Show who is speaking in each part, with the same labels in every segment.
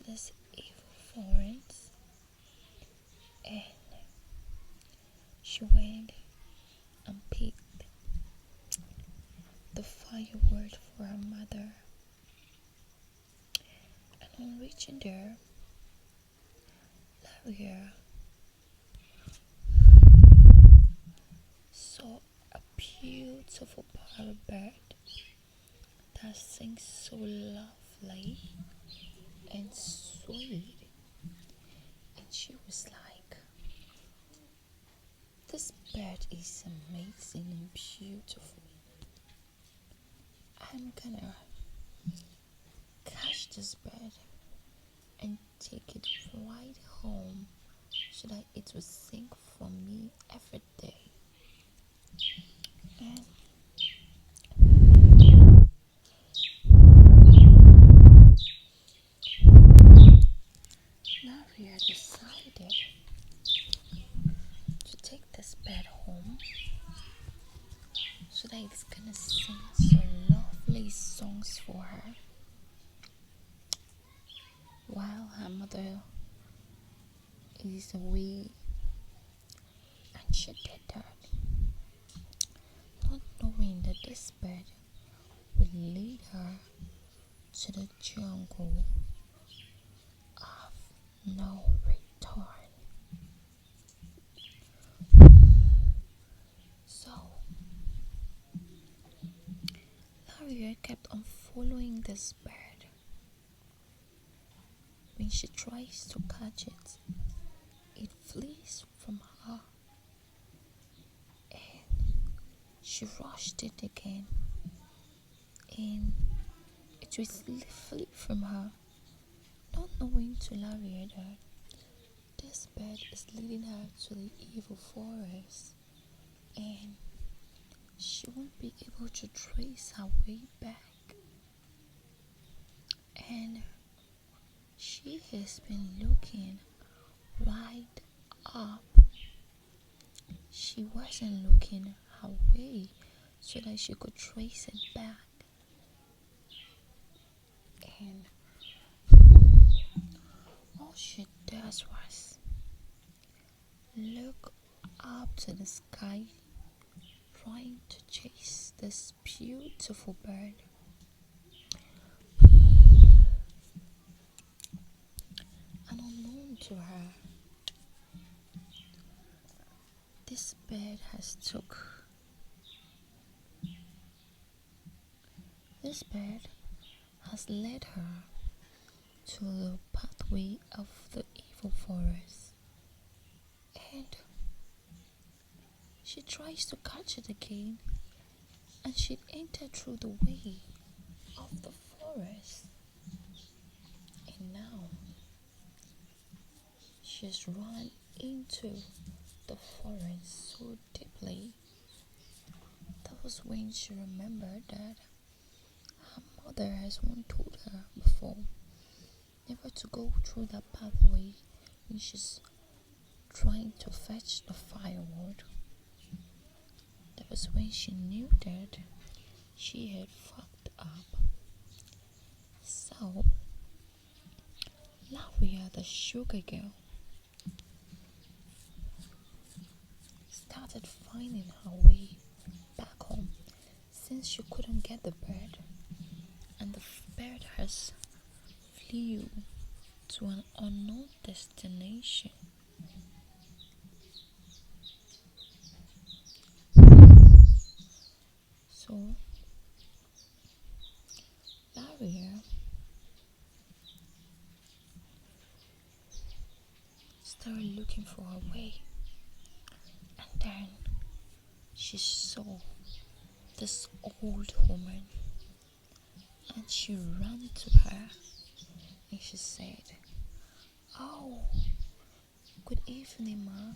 Speaker 1: this evil forest, and she went and picked the firewood for her mother. And on reaching there, Laria saw a beautiful parrot bird that sings so lovely and sweet, and she was like, this bird is amazing and beautiful. I'm gonna catch this bird and take it right home so that it will sing for me every day. And Naria decided to take this bird home so that it's gonna sing some lovely songs for her while her mother is away. And she did that, not knowing that this bird will lead her to the jungle of no return. So Laria kept on following this bird. When she tries to catch it, it flees from her, and she rushed it again, and it will flee from her, not knowing to Laria that this bird is leading her to the evil forest, and she won't be able to trace her way back. And she has been looking right up. She wasn't looking her way so that she could trace it back. And all she does was look up to the sky, trying to chase this beautiful bird. And unknown to her, this bird has led her to the pathway of the evil forest, and she tries to catch it again, and she entered through the way of the forest, and now she's run into the forest so deeply. That was when she remembered that her mother has once told her before never to go through that pathway when she's trying to fetch the firewood. That was when she knew that she had fucked up. So, Laria, the sugar girl, started finding her way back home since she couldn't get the bird, and the bird has flew to an unknown destination. So Laria started looking for her way, and then she saw this old woman, and she ran to her and she said, "Oh, good evening, ma.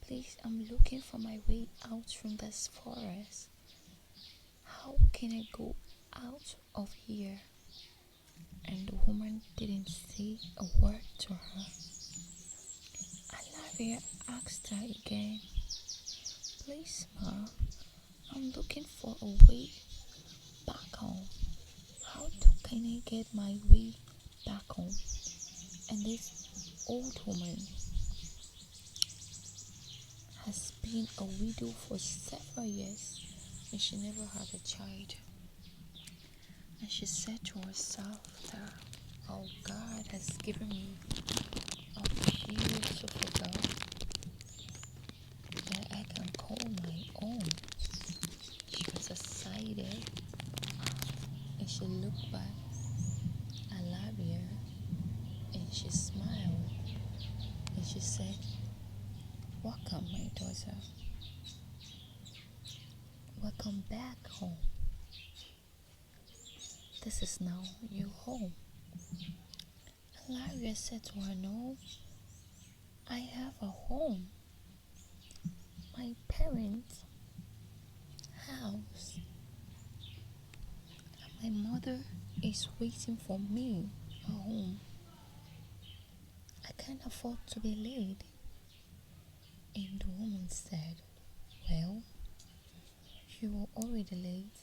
Speaker 1: Please, I'm looking for my way out from this forest. How can I go out of here?" And the woman didn't say a word to her. And Laria asked her again, "Please, ma, I'm looking for a way back home. How can I get my way back home?" And this old woman has been a widow for several years and she never had a child. And she said to herself that, oh, God has given me a beautiful girl that I can call my own. She was excited and she looked back at Labia and she smiled and she said, welcome, my daughter. Welcome back home. This is now your home. And Labia said to her, no, I have a home. My parents' house. And my mother is waiting for me at home. I can't afford to be late. And the woman said, well, you are already late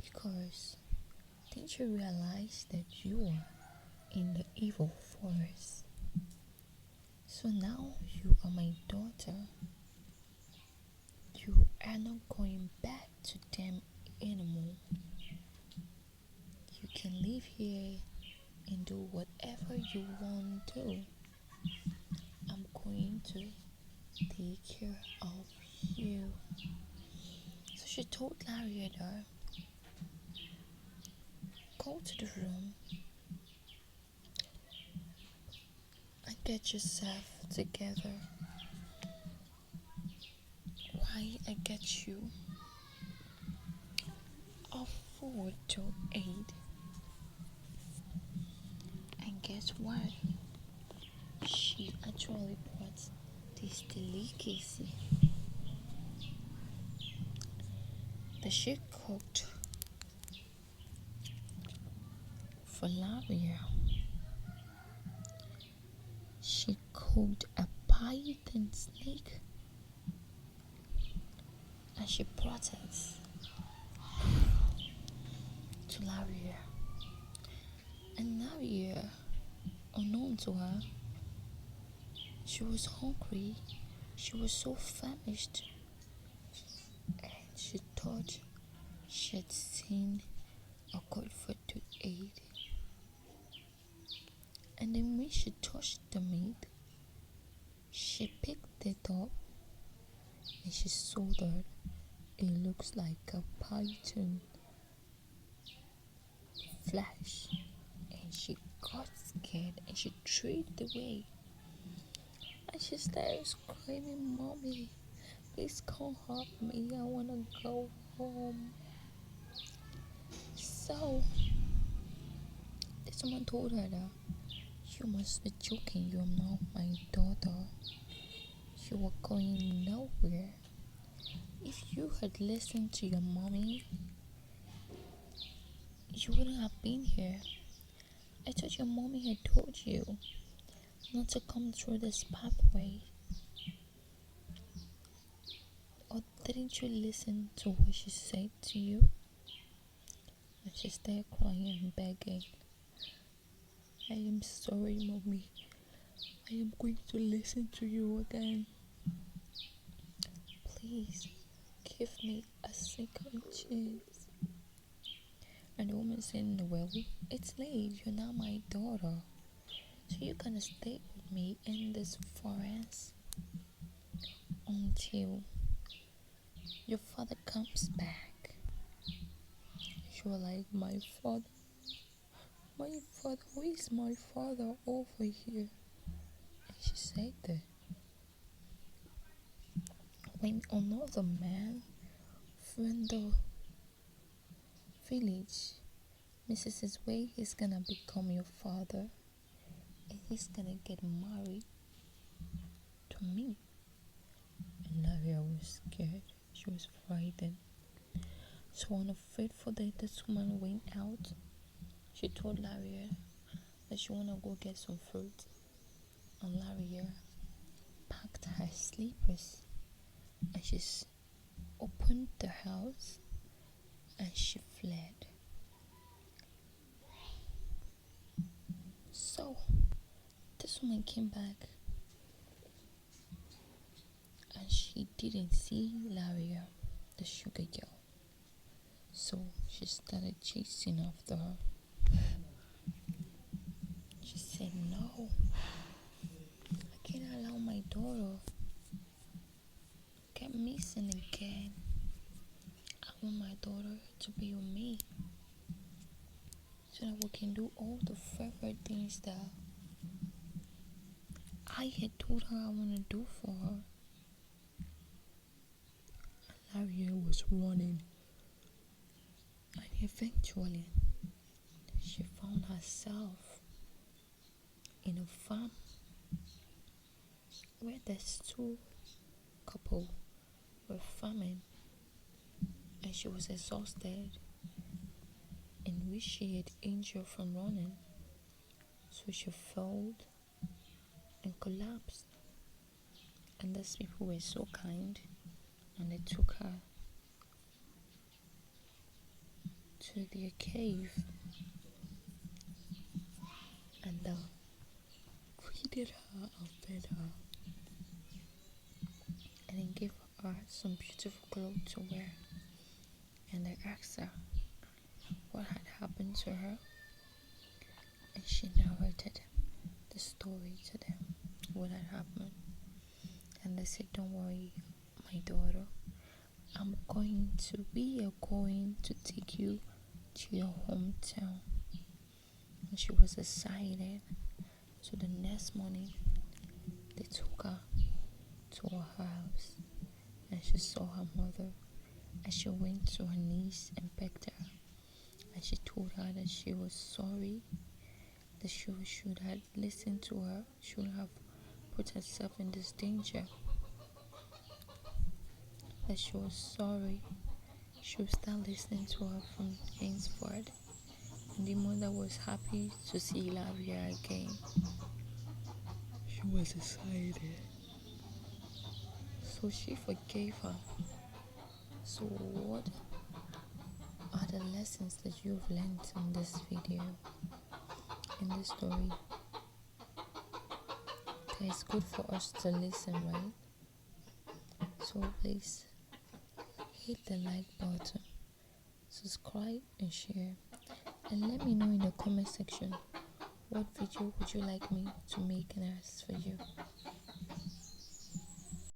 Speaker 1: because didn't you realize that you are in the evil forest? So now you are my daughter. You are not going back to them anymore. You can live here and do whatever you want to do. I'm going to take care of you. So she told Larietta, go to the room and get yourself together while I get you a food to eat. And guess what? She actually brought this delicacy that she cooked for Laria. She cooked a python snake and she brought it to Laria. And Laria, unknown to her, she was hungry. She was so famished. And she thought she had seen a good food to eat. And then when she touched the meat, she picked it up and she saw that it looks like a python flesh. And she got scared and she threw it away. And she started screaming, Mommy, please come help me. I want to go home. So, someone told her that you must be joking. You're not my daughter. You are going nowhere. If you had listened to your mommy, you wouldn't have been here. I thought your mommy had told you not to come through this pathway. Or didn't you listen to what she said to you? And she started crying and begging. I am sorry, Mommy. I am going to listen to you again. Please, give me a second chance. And the woman said, well, it's late. You're not my daughter. So you're gonna stay with me in this forest until your father comes back. She was like, my father, who is my father over here? And she said that when another man from the village misses his way, he's gonna become your father and he's gonna get married to me. And Nadia was scared. She was frightened. So on a fateful day, this woman went out. She told Laria that she wanna go get some fruit. And Laria packed her slippers and she opened the house and she fled. So this next woman came back and she didn't see Laria, the sugar girl. So she started chasing after her. She said, "No, I can't allow my daughter get missing again. I want my daughter to be with me so that we can do all the favorite things that I had told her I want to do for her." And Laria was running, and eventually she found herself in a farm where there's two couple were farming, and she was exhausted and wished she had injured from running. So she fell and collapsed. And these people were so kind, and they took her to their cave and greeted her and fed her, and then gave her some beautiful clothes to wear. And they asked her what had happened to her, and she narrated the story to them, what had happened. And they said, "Don't worry, my daughter, we are going to take you to your hometown." And she was excited. So the next morning, they took her to her house, and she saw her mother, and she went to her knees and begged her, and she told her that she was sorry, that she should have listened to her, should have put herself in this danger, that she was sorry, she would start listening to her from henceforth. And the mother was happy to see Lavia again. She was excited. So she forgave her. So what are the lessons that you've learned in this video, in this story? That it's good for us to listen, right? So please hit the like button, subscribe and share, and let me know in the comment section what video would you like me to make next for you.